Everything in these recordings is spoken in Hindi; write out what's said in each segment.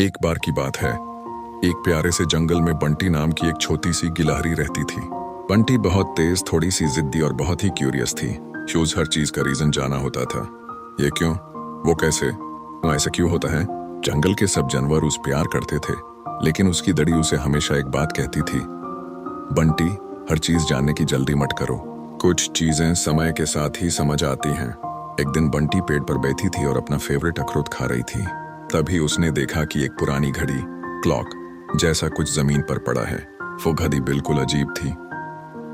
एक बार की बात है, एक प्यारे से जंगल में बंटी नाम की एक छोटी सी गिलहरी रहती थी। बंटी बहुत तेज, थोड़ी सी जिद्दी और बहुत ही क्यूरियस थी। शूज हर चीज का रीजन जाना होता था। ये क्यों, वो कैसे, ऐसा क्यों होता है। जंगल के सब जानवर उस प्यार करते थे, लेकिन उसकी दड़ी उसे हमेशा एक बात कहती थी, बंटी, हर चीज जानने की जल्दी मत करो, कुछ चीजें समय के साथ ही समझ आती हैं। एक दिन बंटी पेड़ पर बैठी थी और अपना फेवरेट अखरोट खा रही थी। तभी उसने देखा कि एक पुरानी घड़ी, क्लॉक जैसा कुछ जमीन पर पड़ा है। वो घड़ी बिल्कुल अजीब थी।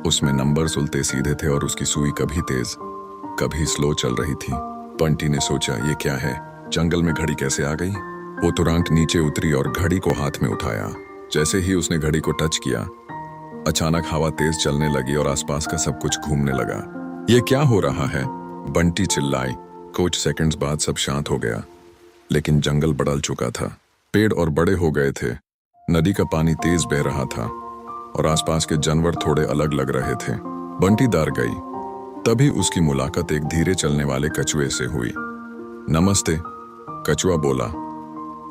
उसमें नंबर्स उल्टे सीधे थे और उसकी सुई कभी तेज कभी स्लो चल रही थी। बंटी ने सोचा, ये क्या है, जंगल में घड़ी कैसे आ गई। वो तुरंत नीचे उतरी और घड़ी को हाथ में उठाया। जैसे ही उसने घड़ी को टच किया, अचानक हवा तेज चलने लगी और आसपास का सब कुछ घूमने लगा। ये क्या हो रहा है, बंटी चिल्लाई। कुछ सेकंड्स बाद सब शांत हो गया, लेकिन जंगल बदल चुका था। पेड़ और बड़े हो गए थे, नदी का पानी तेज बह रहा था और आसपास के जानवर थोड़े अलग लग रहे थे। बंटी डर गई। तभी उसकी मुलाकात एक धीरे चलने वाले कछुए से हुई। नमस्ते, कछुआ बोला।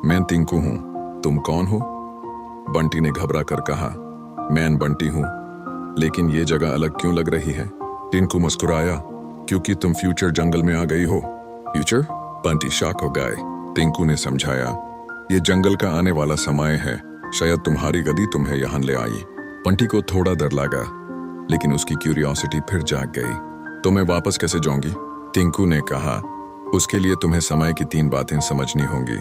मैं टिंकू हूं, तुम कौन हो। बंटी ने घबरा कर कहा, मैं बंटी हूं, लेकिन ये जगह अलग क्यों लग रही है। टिंकू मुस्कुराया, क्योंकि तुम फ्यूचर जंगल में आ गई हो। फ्यूचर? बंटी शॉक हो गए। टिंकू ने समझाया, ये जंगल का आने वाला समय है, शायद तुम्हारी गदी तुम्हें यहाँ ले आई। बंटी को थोड़ा डर लगा, लेकिन उसकी क्यूरियोसिटी फिर जाग गई। तो मैं वापस कैसे जाऊंगी, टिंकू ने कहा। उसके लिए तुम्हें समय की 3 बातें समझनी होंगी,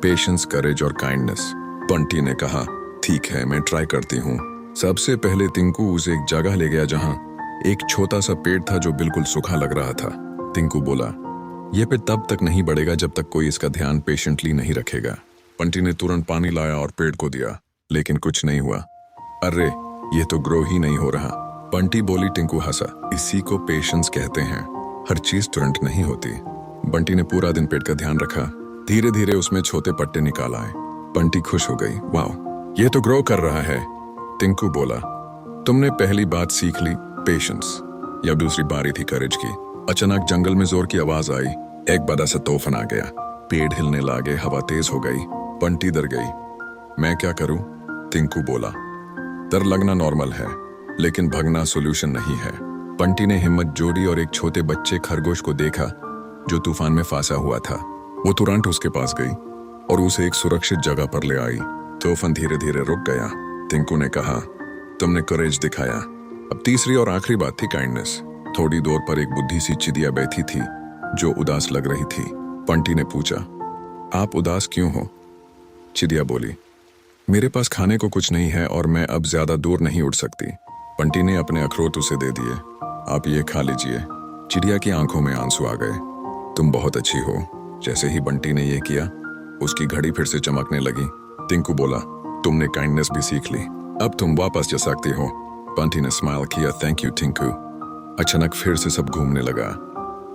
पेशेंस, करेज और काइंडनेस। बंटी ने कहा, ठीक है, मैं ट्राई करती हूँ। सबसे पहले टिंकू उसे एक जगह ले गया जहाँ एक छोटा सा पेड़ था जो बिल्कुल सूखा लग रहा था। टिंकू बोला, यह पेड़ तब तक नहीं बढ़ेगा जब तक कोई इसका ध्यान पेशेंटली नहीं रखेगा। बंटी ने तुरंत पानी लाया और पेड़ को दिया, लेकिन कुछ नहीं हुआ। अरे, ये तो ग्रो ही नहीं हो रहा, बंटी बोली। टिंकू हंसा, इसी को पेशेंस कहते हैं, हर चीज तुरंत नहीं होती। बंटी ने पूरा दिन पेड़ का ध्यान रखा। धीरे धीरे उसमें छोटे पत्ते निकाल आए। बंटी खुश हो गई, वाह, ये तो ग्रो कर रहा है। टिंकू बोला, तुमने पहली बात सीख ली, पेशेंस। या दूसरी बारी थी करेज की। अचानक जंगल में जोर की आवाज आई। एक बड़ा सा तूफान आ गया, पेड़ हिलने लगे, हवा तेज हो गई। बंटी डर गई। मैं क्या करूं, टिंकू बोला। डर लगना नॉर्मल है, लेकिन भागना सॉल्यूशन नहीं है। बंटी ने हिम्मत जोड़ी और एक छोटे बच्चे खरगोश को देखा जो तूफान में फंसा हुआ था। वो तुरंत उसके पास गई और उसे एक सुरक्षित जगह पर ले आई। तूफान धीरे धीरे रुक गया। टिंकू ने कहा, तुमने करेज दिखाया। अब तीसरी और आखिरी बात थी काइंडनेस। थोड़ी दूर पर एक बुद्धि सी चिड़िया बैठी थी जो उदास लग रही थी। बंटी ने पूछा, आप उदास क्यों हो। चिड़िया बोली, मेरे पास खाने को कुछ नहीं है और मैं अब ज्यादा दूर नहीं उड़ सकती। बंटी ने अपने अखरोट उसे दे दिए, आप ये खा लीजिए। चिड़िया की आंखों में आंसू आ गए। तुम बहुत अच्छी हो। जैसे ही बंटी ने यह किया, उसकी घड़ी फिर से चमकने लगी। टिंकू बोला, तुमने काइंडनेस भी सीख ली, अब तुम वापस जा सकती हो। बंटी ने स्माइल किया, थैंक यू टिंकू। अचानक फिर से सब घूमने लगा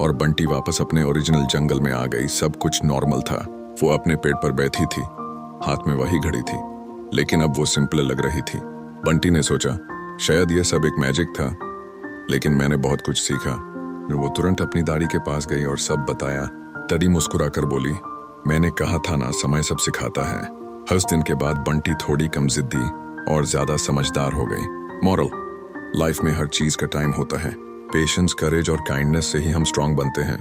और बंटी वापस अपने ओरिजिनल जंगल में आ गई। सब कुछ नॉर्मल था। वो अपने पेड़ पर बैठी थी, हाथ में वही घड़ी थी, लेकिन अब वो सिंपल लग रही थी। बंटी ने सोचा, शायद ये सब एक मैजिक था, लेकिन मैंने बहुत कुछ सीखा। वो तुरंत अपनी दाढ़ी के पास गई और सब बताया। तड़ी मुस्कुराकर बोली, मैंने कहा था ना, समय सब सिखाता है। हर दिन के बाद बंटी थोड़ी कम जिद्दी और ज्यादा समझदार हो गई। मॉरल, लाइफ में हर चीज का टाइम होता है। पेशेंस, करेज और काइंडनेस से ही हम स्ट्रांग बनते हैं।